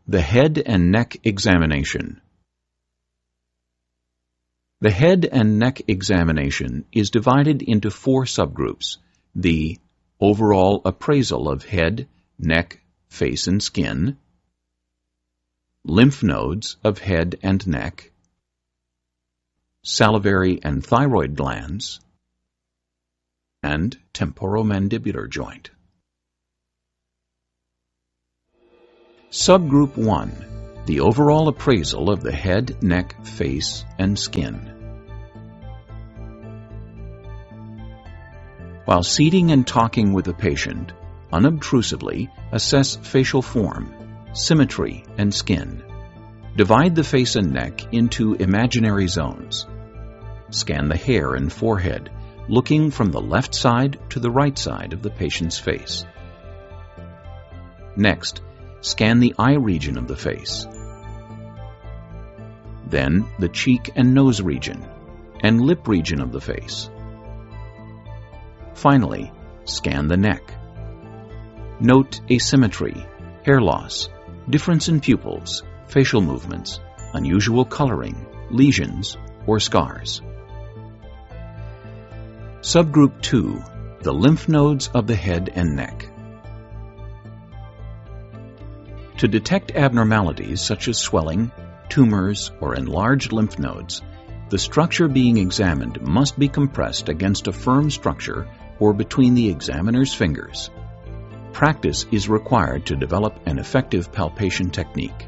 The head and neck examination. The head and neck examination is divided into 4 subgroups: the overall appraisal of head, neck, face, and skin, lymph nodes of head and neck, salivary and thyroid glands, and temporomandibular joint. Subgroup 1. The overall appraisal of the head, neck, face, and skin. While seating and talking with the patient, unobtrusively assess facial form, symmetry, and skin. Divide the face and neck into imaginary zones. Scan the hair and forehead, looking from the left side to the right side of the patient's face. Next, scan the eye region of the face. Then the cheek and nose region, and lip region of the face. Finally, scan the neck. Note asymmetry, hair loss, difference in pupils, facial movements, unusual coloring, lesions, or scars. Subgroup 2. The lymph nodes of the head and neck. To detect abnormalities such as swelling, tumors, or enlarged lymph nodes, the structure being examined must be compressed against a firm structure or between the examiner's fingers. Practice is required to develop an effective palpation technique.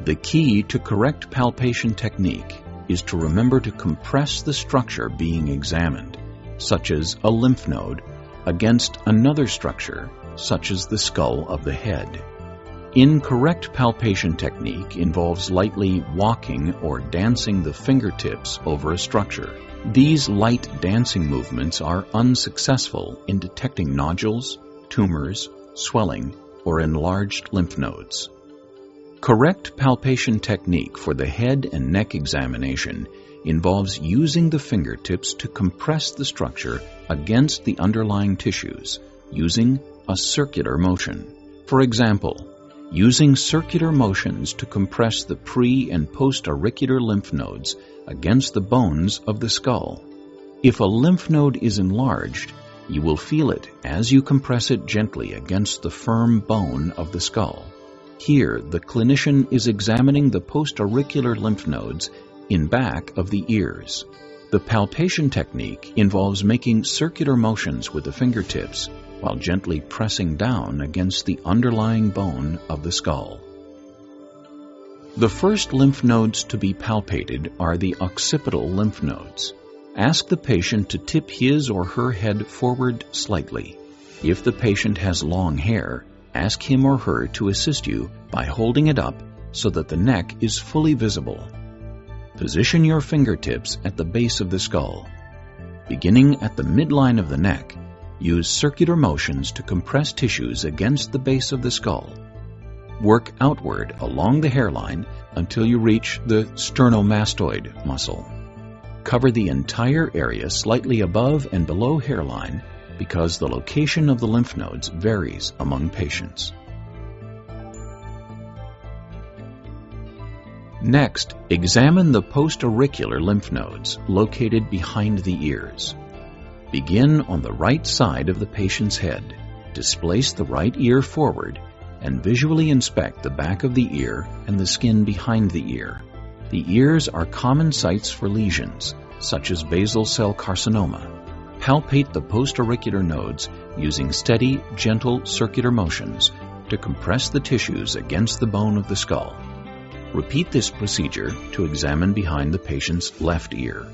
The key to correct palpation technique is to remember to compress the structure being examined, such as a lymph node, against another structure, such as the skull of the head. Incorrect palpation technique involves lightly walking or dancing the fingertips over a structure. These light dancing movements are unsuccessful in detecting nodules, tumors, swelling, or enlarged lymph nodes. Correct palpation technique for the head and neck examination involves using the fingertips to compress the structure against the underlying tissues using a circular motion. For example, using circular motions to compress the pre- and post-auricular lymph nodes against the bones of the skull. If a lymph node is enlarged, you will feel it as you compress it gently against the firm bone of the skull. Here, the clinician is examining the post-auricular lymph nodes in back of the ears. The palpation technique involves making circular motions with the fingertips while gently pressing down against the underlying bone of the skull. The first lymph nodes to be palpated are the occipital lymph nodes. Ask the patient to tip his or her head forward slightly. If the patient has long hair, ask him or her to assist you by holding it up so that the neck is fully visible. Position your fingertips at the base of the skull. Beginning at the midline of the neck, use circular motions to compress tissues against the base of the skull. Work outward along the hairline until you reach the sternomastoid muscle. Cover the entire area slightly above and below hairline because the location of the lymph nodes varies among patients. Next, examine the post-auricular lymph nodes located behind the ears. Begin on the right side of the patient's head. Displace the right ear forward and visually inspect the back of the ear and the skin behind the ear. The ears are common sites for lesions, such as basal cell carcinoma. Palpate the post-auricular nodes using steady, gentle circular motions to compress the tissues against the bone of the skull. Repeat this procedure to examine behind the patient's left ear.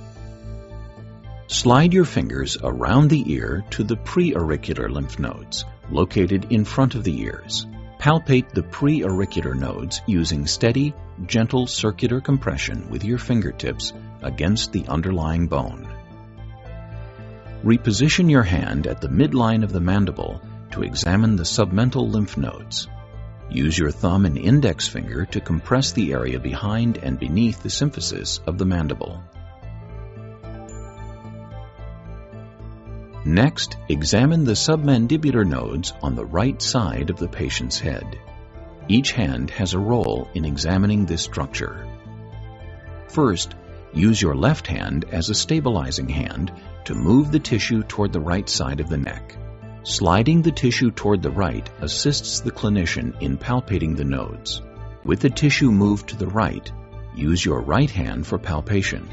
Slide your fingers around the ear to the pre-auricular lymph nodes, located in front of the ears. Palpate the pre-auricular nodes using steady, gentle circular compression with your fingertips against the underlying bone. Reposition your hand at the midline of the mandible to examine the submental lymph nodes. Use your thumb and index finger to compress the area behind and beneath the symphysis of the mandible. Next, examine the submandibular nodes on the right side of the patient's head. Each hand has a role in examining this structure. First, use your left hand as a stabilizing hand to move the tissue toward the right side of the neck. Sliding the tissue toward the right assists the clinician in palpating the nodes. With the tissue moved to the right, use your right hand for palpation.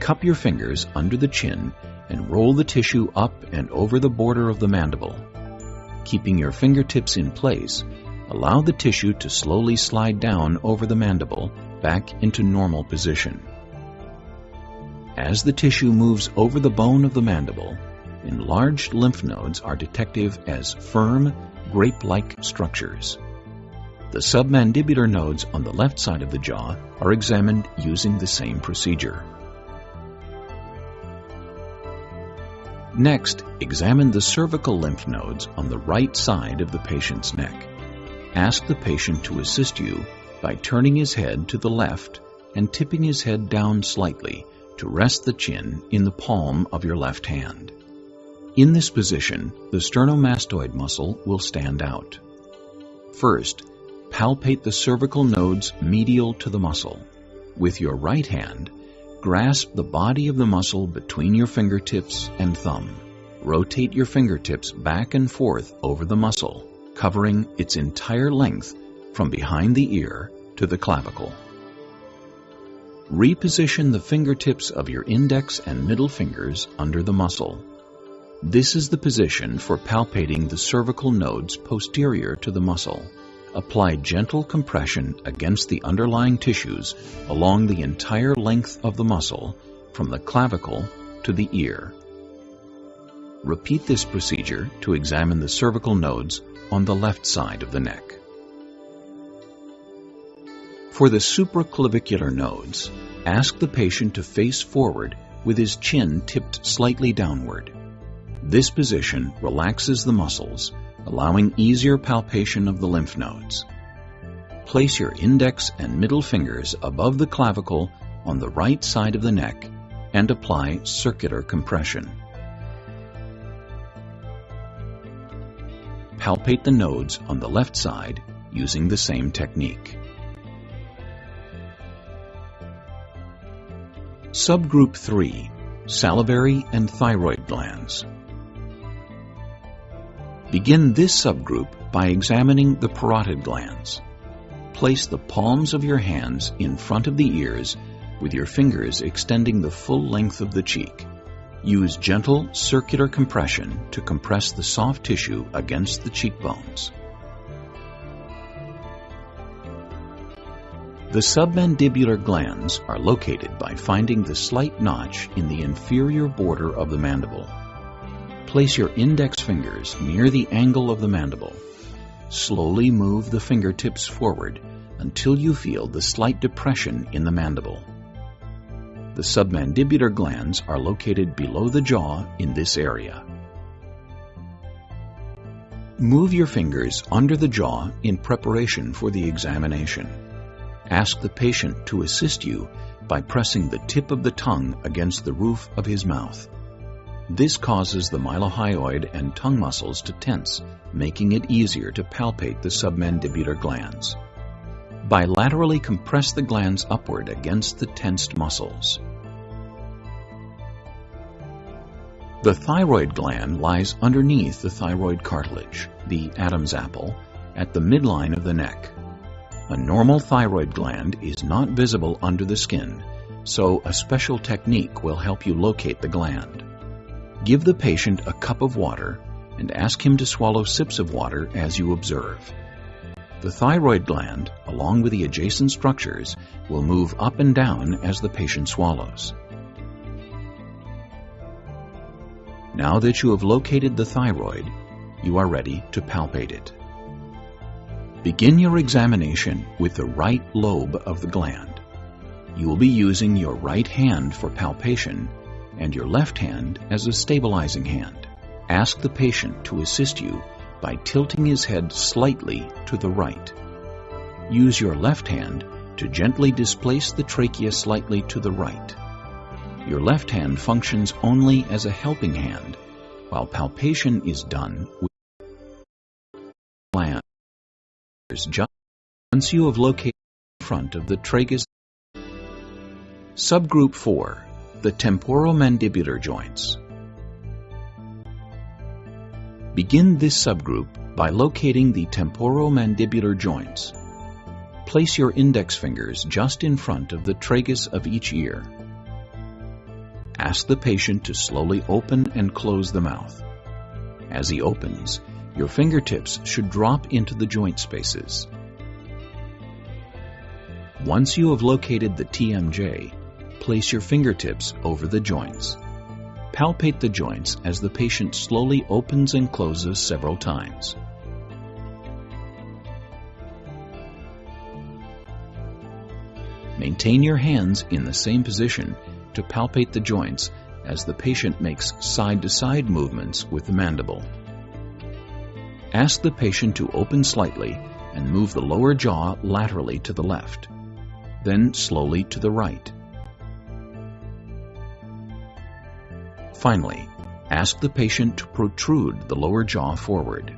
Cup your fingers under the chin and roll the tissue up and over the border of the mandible. Keeping your fingertips in place, allow the tissue to slowly slide down over the mandible back into normal position. As the tissue moves over the bone of the mandible, enlarged lymph nodes are detected as firm, grape-like structures. The submandibular nodes on the left side of the jaw are examined using the same procedure. Next, examine the cervical lymph nodes on the right side of the patient's neck. Ask the patient to assist you by turning his head to the left and tipping his head down slightly to rest the chin in the palm of your left hand. In this position, the sternomastoid muscle will stand out. First, palpate the cervical nodes medial to the muscle. With your right hand, grasp the body of the muscle between your fingertips and thumb. Rotate your fingertips back and forth over the muscle, covering its entire length from behind the ear to the clavicle. Reposition the fingertips of your index and middle fingers under the muscle. This is the position for palpating the cervical nodes posterior to the muscle. Apply gentle compression against the underlying tissues along the entire length of the muscle, from the clavicle to the ear. Repeat this procedure to examine the cervical nodes on the left side of the neck. For the supraclavicular nodes, ask the patient to face forward with his chin tipped slightly downward. This position relaxes the muscles, allowing easier palpation of the lymph nodes. Place your index and middle fingers above the clavicle on the right side of the neck and apply circular compression. Palpate the nodes on the left side using the same technique. Subgroup 3. Salivary and thyroid glands. Begin this subgroup by examining the parotid glands. Place the palms of your hands in front of the ears with your fingers extending the full length of the cheek. Use gentle circular compression to compress the soft tissue against the cheekbones. The submandibular glands are located by finding the slight notch in the inferior border of the mandible. Place your index fingers near the angle of the mandible. Slowly move the fingertips forward until you feel the slight depression in the mandible. The submandibular glands are located below the jaw in this area. Move your fingers under the jaw in preparation for the examination. Ask the patient to assist you by pressing the tip of the tongue against the roof of his mouth. This causes the mylohyoid and tongue muscles to tense, making it easier to palpate the submandibular glands. Bilaterally compress the glands upward against the tensed muscles. The thyroid gland lies underneath the thyroid cartilage, the Adam's apple, at the midline of the neck. A normal thyroid gland is not visible under the skin, so a special technique will help you locate the gland. Give the patient a cup of water and ask him to swallow sips of water as you observe. The thyroid gland, along with the adjacent structures, will move up and down as the patient swallows. Now that you have located the thyroid, you are ready to palpate it. Begin your examination with the right lobe of the gland. You will be using your right hand for palpation and your left hand as a stabilizing hand. Ask the patient to assist you by tilting his head slightly to the right. Use your left hand to gently displace the trachea slightly to the right. Your left hand functions only as a helping hand, while palpation is done with glands. Just once you have located the front of the tragus. Subgroup 4. The temporomandibular joints. Begin this subgroup by locating the temporomandibular joints. Place your index fingers just in front of the tragus of each ear. Ask the patient to slowly open and close the mouth. As he opens, your fingertips should drop into the joint spaces. Once you have located the TMJ, place your fingertips over the joints. Palpate the joints as the patient slowly opens and closes several times. Maintain your hands in the same position to palpate the joints as the patient makes side-to-side movements with the mandible. Ask the patient to open slightly and move the lower jaw laterally to the left, then slowly to the right. Finally, ask the patient to protrude the lower jaw forward.